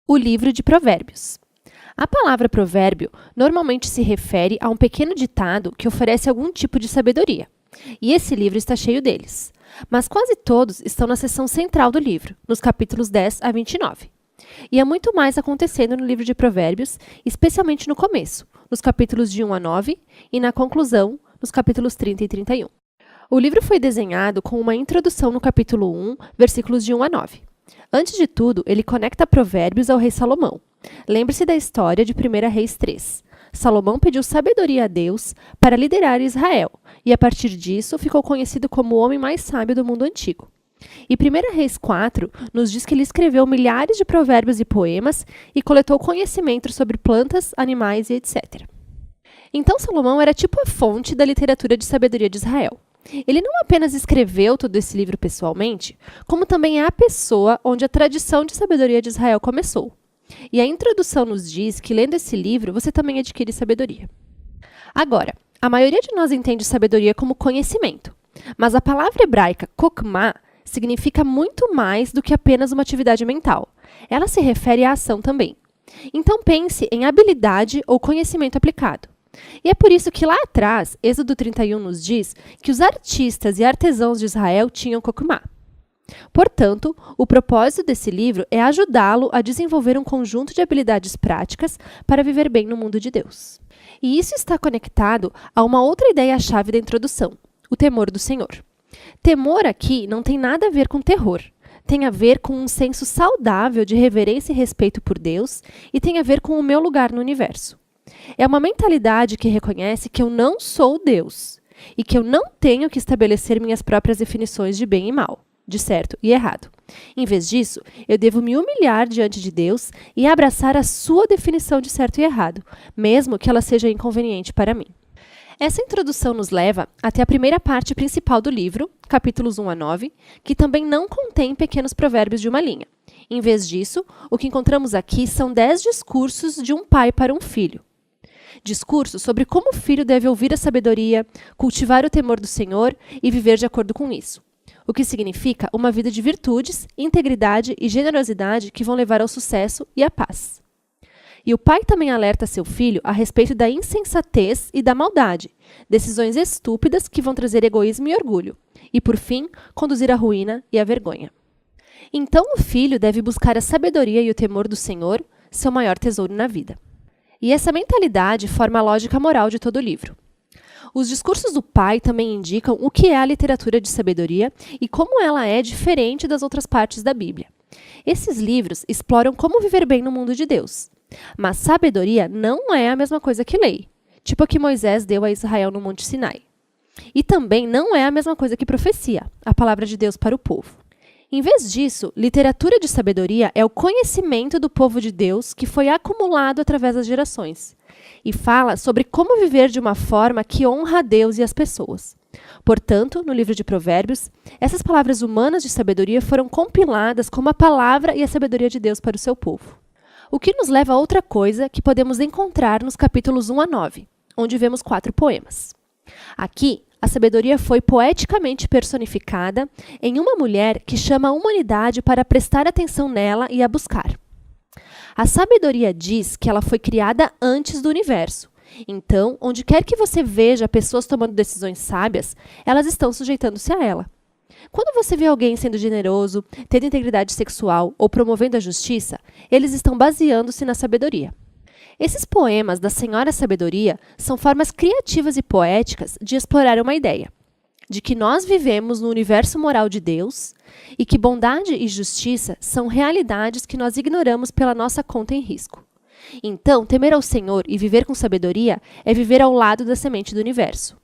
O livro de Provérbios. A palavra provérbio normalmente se refere a um pequeno ditado que oferece algum tipo de sabedoria. E esse livro está cheio deles. Mas quase todos estão na seção central do livro, nos capítulos 10 a 29. E há muito mais acontecendo no livro de Provérbios, especialmente no começo, nos capítulos de 1 a 9, e na conclusão, nos capítulos 30 e 31. O livro foi desenhado com uma introdução no capítulo 1, versículos de 1 a 9. Antes de tudo, ele conecta Provérbios ao rei Salomão. Lembre-se da história de 1 Reis 3. Salomão pediu sabedoria a Deus para liderar Israel, e a partir disso ficou conhecido como o homem mais sábio do mundo antigo. E 1 Reis 4 nos diz que ele escreveu milhares de provérbios e poemas e coletou conhecimento sobre plantas, animais e etc. Então Salomão era tipo a fonte da literatura de sabedoria de Israel. Ele não apenas escreveu todo esse livro pessoalmente, como também é a pessoa onde a tradição de sabedoria de Israel começou. E a introdução nos diz que, lendo esse livro, você também adquire sabedoria. Agora, a maioria de nós entende sabedoria como conhecimento, mas a palavra hebraica kokmá significa muito mais do que apenas uma atividade mental. Ela se refere à ação também. Então pense em habilidade ou conhecimento aplicado. E é por isso que lá atrás, Êxodo 31 nos diz que os artistas e artesãos de Israel tinham kokmá. Portanto, o propósito desse livro é ajudá-lo a desenvolver um conjunto de habilidades práticas para viver bem no mundo de Deus. E isso está conectado a uma outra ideia-chave da introdução, o temor do Senhor. Temor aqui não tem nada a ver com terror. Tem a ver com um senso saudável de reverência e respeito por Deus e tem a ver com o meu lugar no universo. É uma mentalidade que reconhece que eu não sou Deus e que eu não tenho que estabelecer minhas próprias definições de bem e mal, de certo e errado. Em vez disso, eu devo me humilhar diante de Deus e abraçar a sua definição de certo e errado, mesmo que ela seja inconveniente para mim. Essa introdução nos leva até a primeira parte principal do livro, capítulos 1 a 9, que também não contém pequenos provérbios de uma linha. Em vez disso, o que encontramos aqui são 10 discursos de um pai para um filho. Discursos sobre como o filho deve ouvir a sabedoria, cultivar o temor do Senhor e viver de acordo com isso. O que significa uma vida de virtudes, integridade e generosidade que vão levar ao sucesso e à paz. E o pai também alerta seu filho a respeito da insensatez e da maldade, decisões estúpidas que vão trazer egoísmo e orgulho, e, por fim, conduzir à ruína e à vergonha. Então o filho deve buscar a sabedoria e o temor do Senhor, seu maior tesouro na vida. E essa mentalidade forma a lógica moral de todo o livro. Os discursos do pai também indicam o que é a literatura de sabedoria e como ela é diferente das outras partes da Bíblia. Esses livros exploram como viver bem no mundo de Deus. Mas sabedoria não é a mesma coisa que lei, tipo a que Moisés deu a Israel no Monte Sinai. E também não é a mesma coisa que profecia, a palavra de Deus para o povo. Em vez disso, literatura de sabedoria é o conhecimento do povo de Deus que foi acumulado através das gerações. E fala sobre como viver de uma forma que honra a Deus e as pessoas. Portanto, no livro de Provérbios, essas palavras humanas de sabedoria foram compiladas como a palavra e a sabedoria de Deus para o seu povo. O que nos leva a outra coisa que podemos encontrar nos capítulos 1 a 9, onde vemos 4 poemas. Aqui, a sabedoria foi poeticamente personificada em uma mulher que chama a humanidade para prestar atenção nela e a buscar. A sabedoria diz que ela foi criada antes do universo. Então, onde quer que você veja pessoas tomando decisões sábias, elas estão sujeitando-se a ela. Quando você vê alguém sendo generoso, tendo integridade sexual ou promovendo a justiça, eles estão baseando-se na sabedoria. Esses poemas da Senhora Sabedoria são formas criativas e poéticas de explorar uma ideia, de que nós vivemos no universo moral de Deus e que bondade e justiça são realidades que nós ignoramos pela nossa conta em risco. Então, temer ao Senhor e viver com sabedoria é viver ao lado da semente do universo.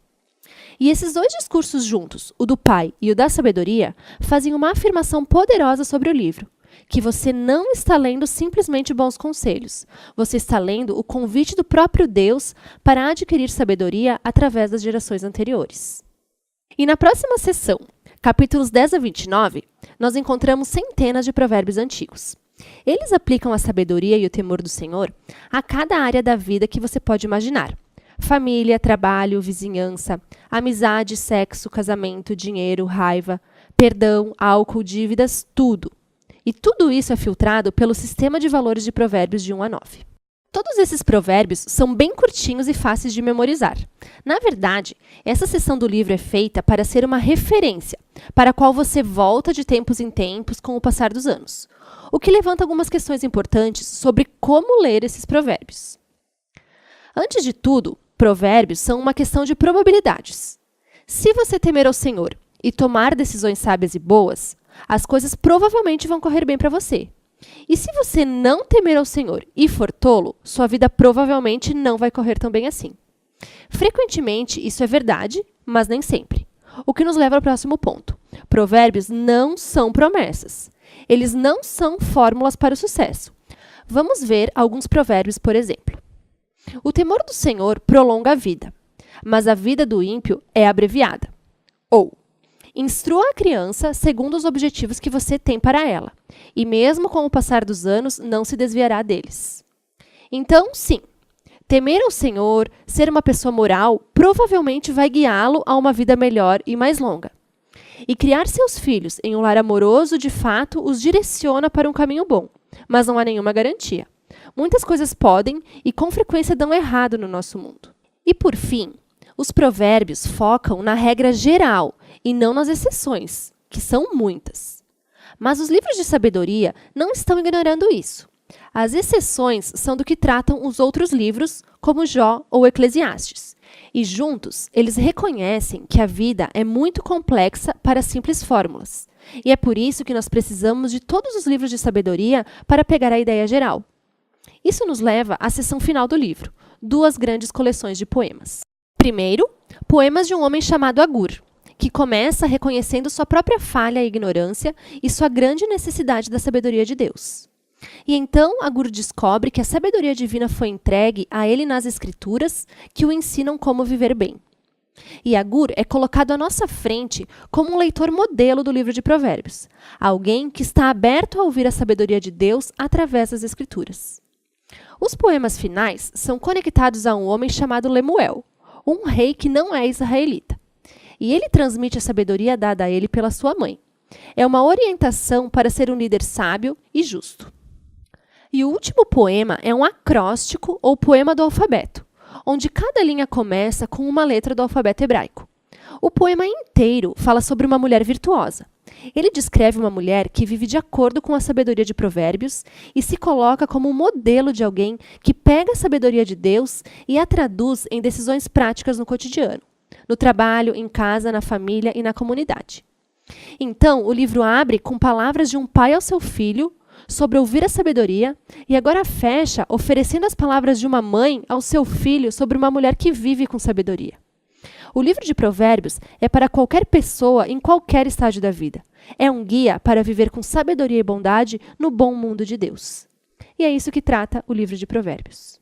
E esses 2 discursos juntos, o do pai e o da sabedoria, fazem uma afirmação poderosa sobre o livro, que você não está lendo simplesmente bons conselhos. Você está lendo o convite do próprio Deus para adquirir sabedoria através das gerações anteriores. E na próxima sessão, capítulos 10 a 29, nós encontramos centenas de provérbios antigos. Eles aplicam a sabedoria e o temor do Senhor a cada área da vida que você pode imaginar. Família, trabalho, vizinhança, amizade, sexo, casamento, dinheiro, raiva, perdão, álcool, dívidas, tudo. E tudo isso é filtrado pelo sistema de valores de Provérbios de 1 a 9. Todos esses provérbios são bem curtinhos e fáceis de memorizar. Na verdade, essa seção do livro é feita para ser uma referência, para a qual você volta de tempos em tempos com o passar dos anos, o que levanta algumas questões importantes sobre como ler esses provérbios. Antes de tudo, provérbios são uma questão de probabilidades. Se você temer ao Senhor e tomar decisões sábias e boas, as coisas provavelmente vão correr bem para você. E se você não temer ao Senhor e for tolo, sua vida provavelmente não vai correr tão bem assim. Frequentemente, isso é verdade, mas nem sempre. O que nos leva ao próximo ponto. Provérbios não são promessas. Eles não são fórmulas para o sucesso. Vamos ver alguns provérbios, por exemplo. O temor do Senhor prolonga a vida, mas a vida do ímpio é abreviada. Ou, instrua a criança segundo os objetivos que você tem para ela, e mesmo com o passar dos anos, não se desviará deles. Então, sim, temer ao Senhor, ser uma pessoa moral, provavelmente vai guiá-lo a uma vida melhor e mais longa. E criar seus filhos em um lar amoroso, de fato, os direciona para um caminho bom, mas não há nenhuma garantia. Muitas coisas podem e com frequência dão errado no nosso mundo. E por fim, os provérbios focam na regra geral e não nas exceções, que são muitas. Mas os livros de sabedoria não estão ignorando isso. As exceções são do que tratam os outros livros, como Jó ou Eclesiastes. E juntos, eles reconhecem que a vida é muito complexa para simples fórmulas. E é por isso que nós precisamos de todos os livros de sabedoria para pegar a ideia geral. Isso nos leva à seção final do livro, duas grandes coleções de poemas. Primeiro, poemas de um homem chamado Agur, que começa reconhecendo sua própria falha e ignorância e sua grande necessidade da sabedoria de Deus. E então Agur descobre que a sabedoria divina foi entregue a ele nas Escrituras, que o ensinam como viver bem. E Agur é colocado à nossa frente como um leitor modelo do livro de Provérbios, alguém que está aberto a ouvir a sabedoria de Deus através das Escrituras. Os poemas finais são conectados a um homem chamado Lemuel, um rei que não é israelita. E ele transmite a sabedoria dada a ele pela sua mãe. É uma orientação para ser um líder sábio e justo. E o último poema é um acróstico ou poema do alfabeto, onde cada linha começa com uma letra do alfabeto hebraico. O poema inteiro fala sobre uma mulher virtuosa. Ele descreve uma mulher que vive de acordo com a sabedoria de Provérbios e se coloca como um modelo de alguém que pega a sabedoria de Deus e a traduz em decisões práticas no cotidiano, no trabalho, em casa, na família e na comunidade. Então, o livro abre com palavras de um pai ao seu filho sobre ouvir a sabedoria e agora fecha oferecendo as palavras de uma mãe ao seu filho sobre uma mulher que vive com sabedoria. O livro de Provérbios é para qualquer pessoa em qualquer estágio da vida. É um guia para viver com sabedoria e bondade no bom mundo de Deus. E é isso que trata o livro de Provérbios.